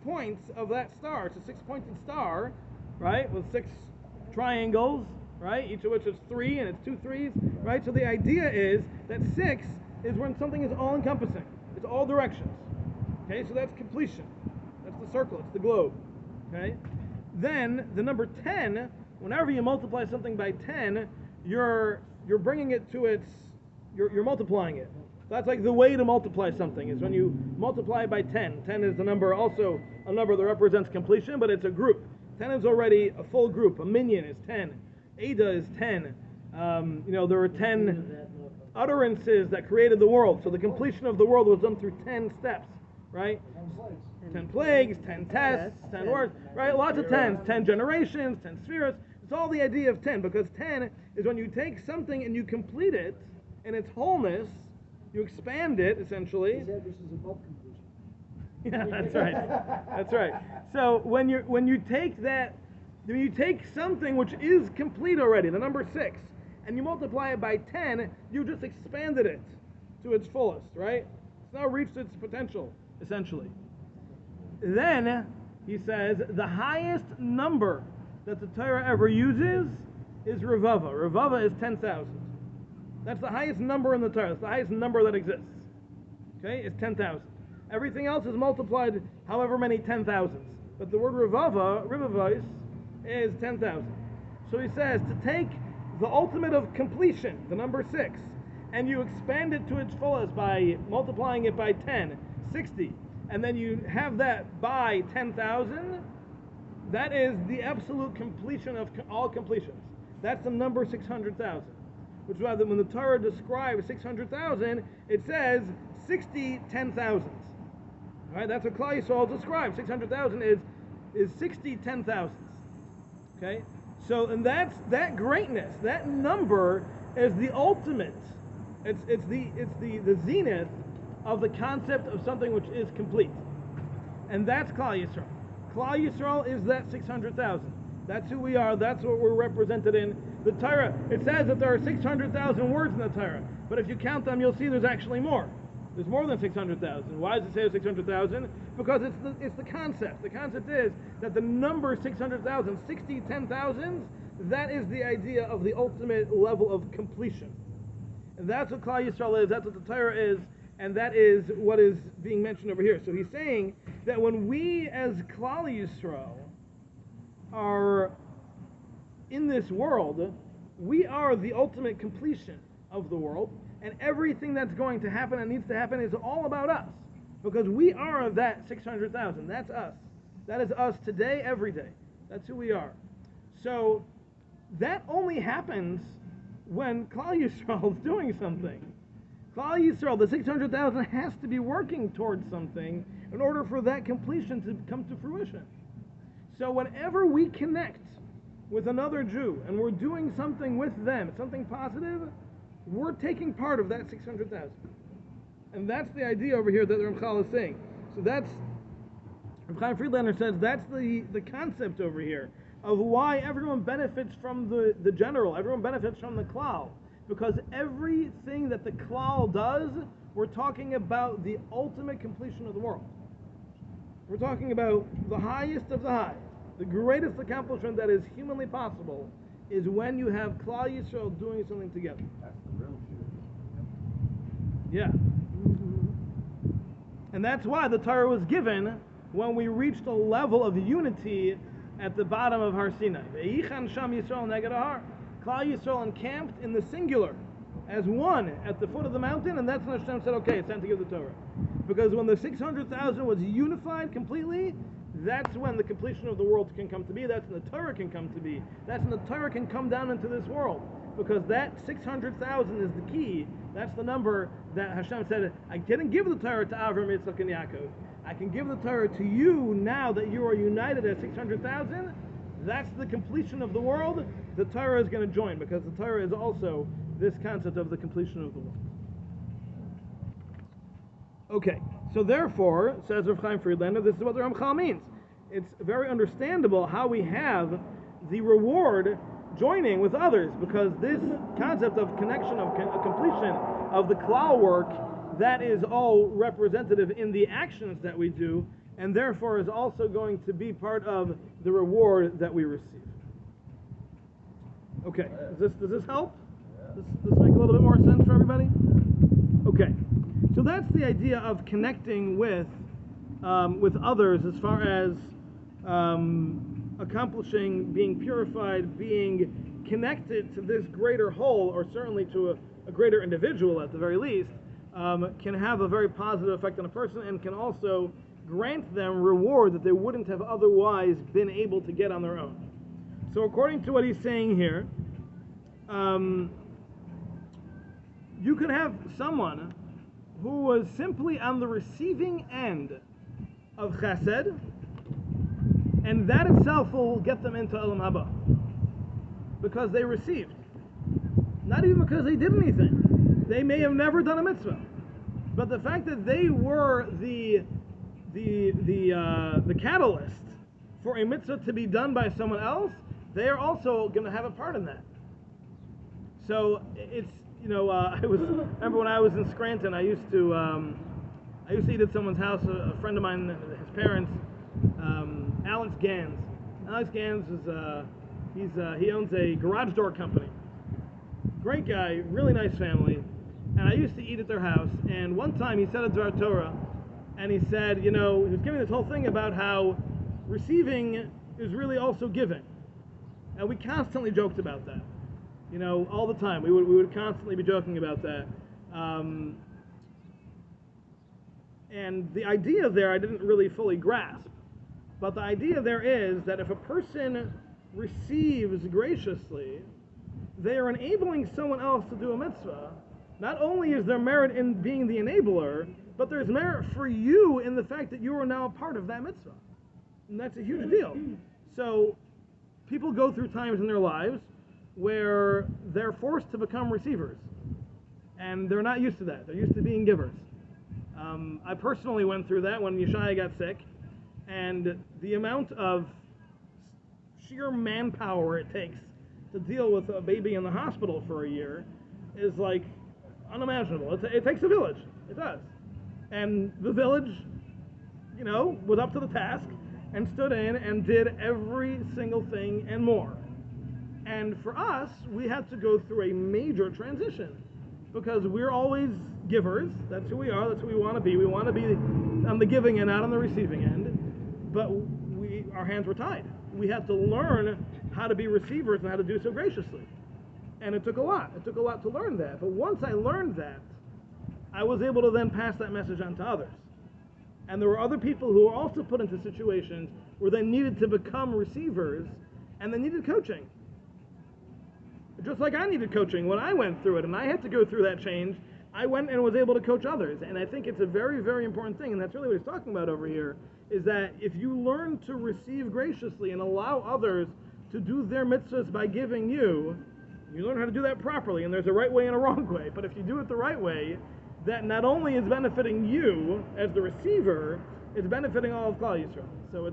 points of that star. It's a 6-pointed star, right, with 6 triangles, right, each of which is 3, and it's 2 3s, right? So the idea is that 6 is when something is all-encompassing. It's all directions. Okay, so that's completion. That's the circle. It's the globe. Okay? Then the number 10, whenever you multiply something by 10, you're bringing it to its, you're multiplying it. That's like the way to multiply something is when you multiply by 10. 10 is the number, also a number that represents completion, but it's a group. 10 is already a full group. A minyan is 10. Ada is 10. There were 10 utterances that created the world. So the completion of the world was done through 10 steps, right? 10 plagues, 10 tests, 10 words, right? Lots of 10s, 10 generations, 10 spheres. It's all the idea of 10, because 10 is when you take something and you complete it in its wholeness, you expand it, essentially. This is above completion. Yeah, that's right. That's right. So when you take something which is complete already, the number 6, and you multiply it by 10, you just expanded it to its fullest, right? It's now reached its potential, essentially. Then, he says, the highest number that the Torah ever uses is Revava. Revava is 10,000. That's the highest number in the Torah. It's the highest number that exists. Okay? It's 10,000. Everything else is multiplied however many 10,000s. But the word Revavos, is 10,000. So he says, to take the ultimate of completion, the number 6, and you expand it to its fullest by multiplying it by 10, 60, and then you have that by 10,000, that is the absolute completion of all completions. That's the number 600,000. Which is why when the Torah describes 600,000, it says 60 10,000s. Right? That's what Klal Yisrael describes. 600,000 is 60 10,000s. Okay? So, and that greatness, that number is the ultimate. It's the zenith of the concept of something which is complete. And that's Klal Yisrael. Klal Yisrael is that 600,000. That's who we are. That's what we're represented in the Torah. It says that there are 600,000 words in the Torah, but if you count them, you'll see there's actually more. There's more than 600,000. Why does it say 600,000? Because it's the concept. The concept is that the number 600,000, 60 10,000s, that is the idea of the ultimate level of completion. And that's what Klal Yisrael is. That's what the Torah is. And that is what is being mentioned over here. So he's saying that when we as Klal Yisrael are in this world, we are the ultimate completion of the world, and everything that's going to happen and needs to happen is all about us, because we are that 600,000. That's us. That is us today, every day. That's who we are. So that only happens when Klal Yisrael is doing something. Klal Yisrael, the 600,000, has to be working towards something in order for that completion to come to fruition. So whenever we connect with another Jew and we're doing something with them, something positive, we're taking part of that 600,000. And that's the idea over here that the Ramchal is saying. So that's, Reb Chaim Friedlander says, that's the concept over here of why everyone benefits from the general, everyone benefits from the klal. Because everything that the klal does, we're talking about the ultimate completion of the world. We're talking about the highest of the high. The greatest accomplishment that is humanly possible is when you have Klal Yisrael doing something together. That's the real Jew. Yeah. And that's why the Torah was given when we reached a level of unity at the bottom of Har Sinai. Ve'yichan sham Yisrael neged har. Klal Yisrael encamped in the singular as one at the foot of the mountain, and that's when Hashem said, okay, it's time to give the Torah. Because when the 600,000 was unified completely, that's when the completion of the world can come to be. That's when the Torah can come to be. That's when the Torah can come down into this world. Because that 600,000 is the key. That's the number that Hashem said, I didn't give the Torah to Avram, Yitzchak, and Yaakov. I can give the Torah to you now that you are united at 600,000. That's the completion of the world. The Torah is going to join, because the Torah is also this concept of the completion of the world. Okay, so therefore, says Reb Chaim Friedlander, this is what the Ramchal means. It's very understandable how we have the reward joining with others, because this concept of connection, of completion of the klal work, that is all representative in the actions that we do, and therefore is also going to be part of the reward that we receive. Okay, does this help? Does this make a little bit more sense for everybody? Okay, so that's the idea of connecting with others as far as accomplishing, being purified, being connected to this greater whole, or certainly to a greater individual at the very least, can have a very positive effect on a person and can also grant them reward that they wouldn't have otherwise been able to get on their own. So according to what he's saying here, you could have someone who was simply on the receiving end of chesed, and that itself will get them into Olam Haba, because they received. Not even because they did anything. They may have never done a mitzvah, but the fact that they were the catalyst for a mitzvah to be done by someone else, they are also going to have a part in that. So it's, remember when I was in Scranton, I used to eat at someone's house. A friend of mine, his parents, Alex Gans. Alex Gans is he owns a garage door company. Great guy, really nice family. And I used to eat at their house. And one time he said a Dvar Torah, and he said, he was giving this whole thing about how receiving is really also giving. And we constantly joked about that. All the time. We would constantly be joking about that. And the idea there I didn't really fully grasp. But the idea there is that if a person receives graciously, they are enabling someone else to do a mitzvah. Not only is there merit in being the enabler, but there's merit for you in the fact that you are now a part of that mitzvah. And that's a huge deal. So people go through times in their lives where they're forced to become receivers. And they're not used to that. They're used to being givers. I personally went through that when Yeshaya got sick. And the amount of sheer manpower it takes to deal with a baby in the hospital for a year is like unimaginable. It takes a village. It does. And the village, was up to the task and stood in and did every single thing and more. And for us, we had to go through a major transition because we're always givers. That's who we are. That's who we want to be. We want to be on the giving end, not on the receiving end. But our hands were tied. We had to learn how to be receivers and how to do so graciously. And it took a lot. It took a lot to learn that. But once I learned that, I was able to then pass that message on to others. And there were other people who were also put into situations where they needed to become receivers and they needed coaching. Just like I needed coaching when I went through it and I had to go through that change, I went and was able to coach others. And I think it's a very, very important thing, and that's really what he's talking about over here, is that if you learn to receive graciously and allow others to do their mitzvahs by giving you learn how to do that properly, and there's a right way and a wrong way. But if you do it the right way, that not only is benefiting you as the receiver, it's benefiting all of Klal Yisrael. So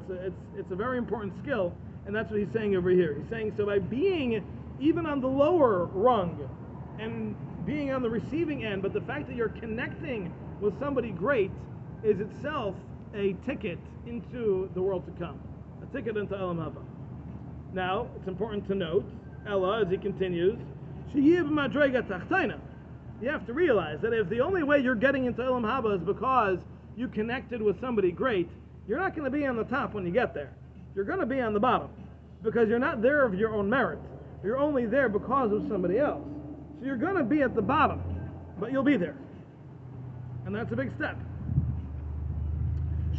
it's a very important skill, and that's what he's saying over here. He's saying, so by being even on the lower rung and being on the receiving end, but the fact that you're connecting with somebody great is itself a ticket into the world to come, a ticket into Olam Haba. Now, it's important to note, Ella, as he continues, you have to realize that if the only way you're getting into Olam Haba is because you connected with somebody great, you're not going to be on the top when you get there. You're going to be on the bottom because you're not there of your own merit. You're only there because of somebody else. So you're going to be at the bottom, but you'll be there. And that's a big step.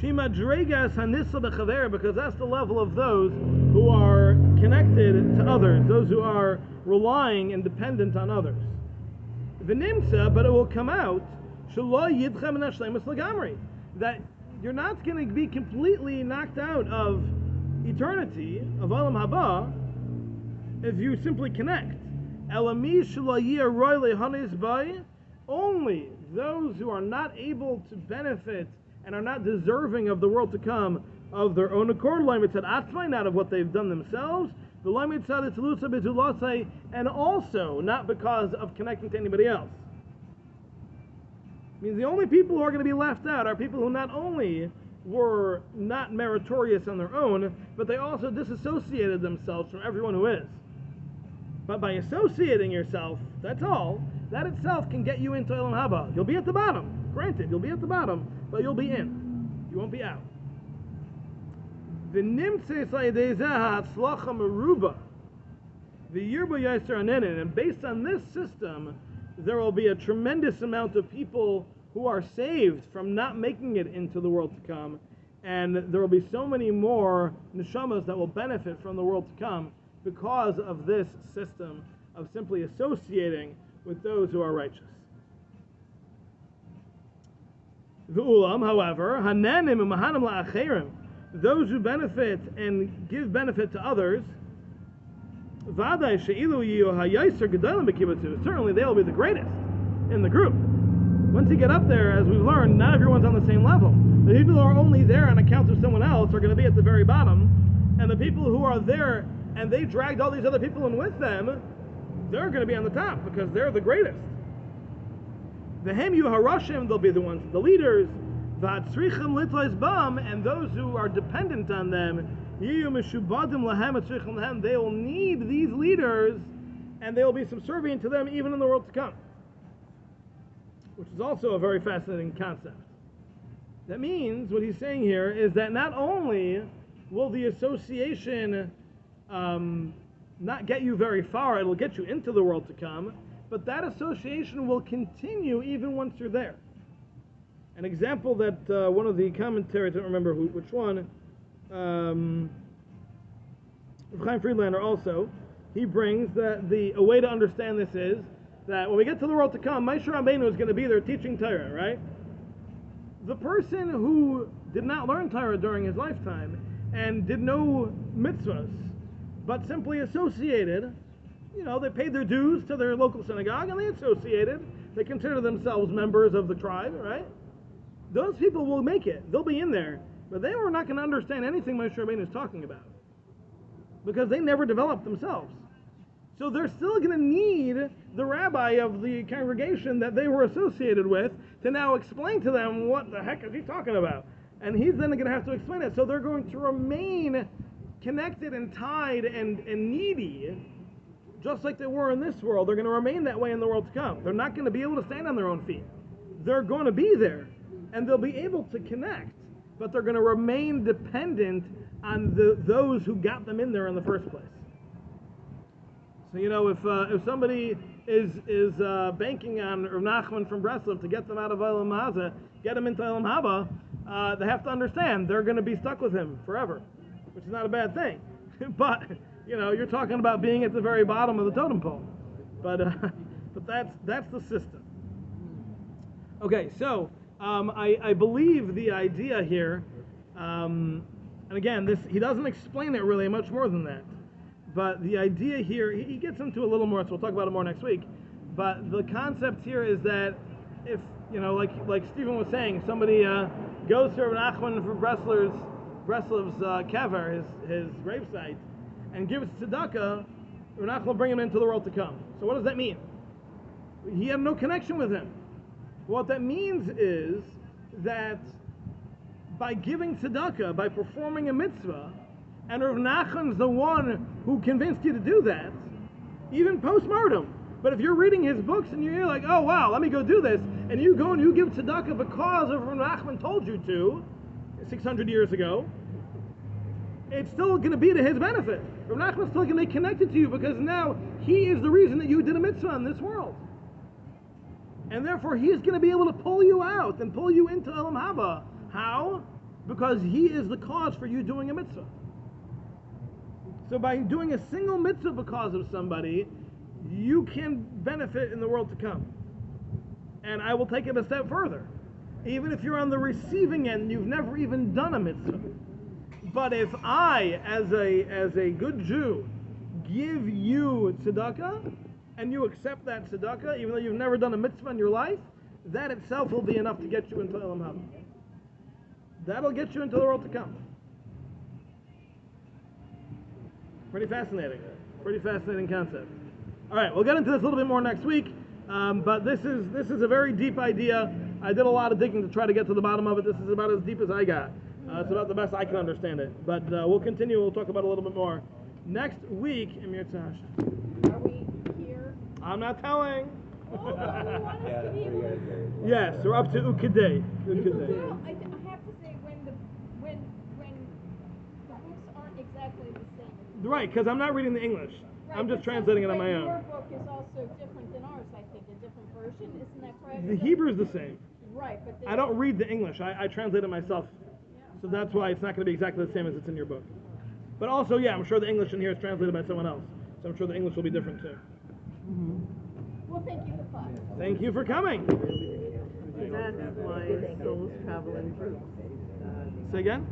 Because that's the level of those who are connected to others, those who are relying and dependent on others. But it will come out that you're not going to be completely knocked out of eternity, of Olam Haba, if you simply connect. Only those who are not able to benefit and are not deserving of the world to come of their own accord, not of what they've done themselves, and also not because of connecting to anybody else. It means the only people who are going to be left out are people who not only were not meritorious on their own, but they also disassociated themselves from everyone who is. But by associating yourself, that's all, that itself can get you into Olam Haba. You'll be at the bottom. Granted, you'll be at the bottom, but you'll be in. You won't be out. And based on this system, there will be a tremendous amount of people who are saved from not making it into the world to come, and there will be so many more neshamas that will benefit from the world to come because of this system of simply associating with those who are righteous. V'ulam, however, hananim u'mahanim la'acherim, those who benefit and give benefit to others, v'adai she'ilu yiyu ha'yaiser gedolim b'kibbutzu, certainly they will be the greatest in the group. Once you get up there, as we've learned, not everyone's on the same level. The people who are only there on account of someone else are going to be at the very bottom, and the people who are there and they dragged all these other people in with them, they're going to be on the top because they're the greatest. The Hem Yu Harashim, they'll be the ones, the leaders. V'atzrichim litlois bam, and those who are dependent on them, yiyu mishubadim lahem atzrichim lahem, they will need these leaders, and they will be subservient to them even in the world to come. Which is also a very fascinating concept. That means, what he's saying here is that not only will the association not get you very far, it'll get you into the world to come, but that association will continue even once you're there. An example that one of the commentaries, I don't remember which one, Chaim Friedlander also, he brings that a way to understand this is that when we get to the world to come, Moshe Rabbeinu is going to be there teaching Torah, right? The person who did not learn Torah during his lifetime and did no mitzvahs, but simply associated, they paid their dues to their local synagogue and they associated, they consider themselves members of the tribe, right? Those people will make it. They'll be in there, but they were not going to understand anything Moshe Rabbeinu is talking about because they never developed themselves. So they're still going to need the rabbi of the congregation that they were associated with to now explain to them what the heck is he talking about. And he's then going to have to explain it. So they're going to remain connected and tied and needy, just like they were in this world. They're going to remain that way in the world to come. They're not going to be able to stand on their own feet. They're going to be there, and they'll be able to connect, but they're going to remain dependent on those who got them in there in the first place. So, if somebody is banking on Rav Nachman from Breslov to get them out of Olam Haza, get them into Olam Haba, they have to understand they're going to be stuck with him forever, which is not a bad thing. But, you're talking about being at the very bottom of the totem pole. But that's the system. Okay, so I believe the idea here, and again, he doesn't explain it really much more than that. But the idea here, he gets into a little more, so we'll talk about it more next week. But the concept here is that if, like Stephen was saying, somebody goes to Rav Nachman for Breslov's kever, his gravesite, and gives tzedakah, Rav Nachman will bring him into the world to come. So what does that mean? He had no connection with him. What that means is that by giving tzedakah, by performing a mitzvah, and Rav Nachman's the one who convinced you to do that, even post-mortem. But if you're reading his books and you're like, oh wow, let me go do this, and you go and you give tzedakah because of Rav Nachman told you to, 600 years ago, it's still going to be to his benefit. Rav Nachman's still going to be connected to you because now he is the reason that you did a mitzvah in this world. And therefore he's going to be able to pull you out and pull you into Olam Haba. How? Because he is the cause for you doing a mitzvah. So by doing a single mitzvah because of somebody, you can benefit in the world to come. And I will take it a step further. Even if you're on the receiving end, you've never even done a mitzvah. But if I, as a good Jew, give you tzedakah, and you accept that tzedakah, even though you've never done a mitzvah in your life, that itself will be enough to get you into Olam Haba. That'll get you into the world to come. Pretty fascinating concept. All right, we'll get into this a little bit more next week, but this is a very deep idea. I did a lot of digging to try to get to the bottom of it. This is about as deep as I got. It's about the best I can understand it. But we'll continue. We'll talk about it a little bit more next week. Emir Tzash. Are we here? I'm not telling. Oh, you want us to be able to... Yes, we're up to Ukadei. Well, I have to say, when the books aren't exactly the same. Right, because I'm not reading the English. Right, I'm just but translating it on my Your own. book is also different than ours, I think, a different version. Isn't that correct? The Hebrew is the same. Right, but I don't read the English. I translate it myself. So that's why it's not going to be exactly the same as it's in your book. But also, yeah, I'm sure the English in here is translated by someone else. So I'm sure the English will be different too. Well, thank you for coming. Thank you for coming. That's why souls travel in groups. Say again?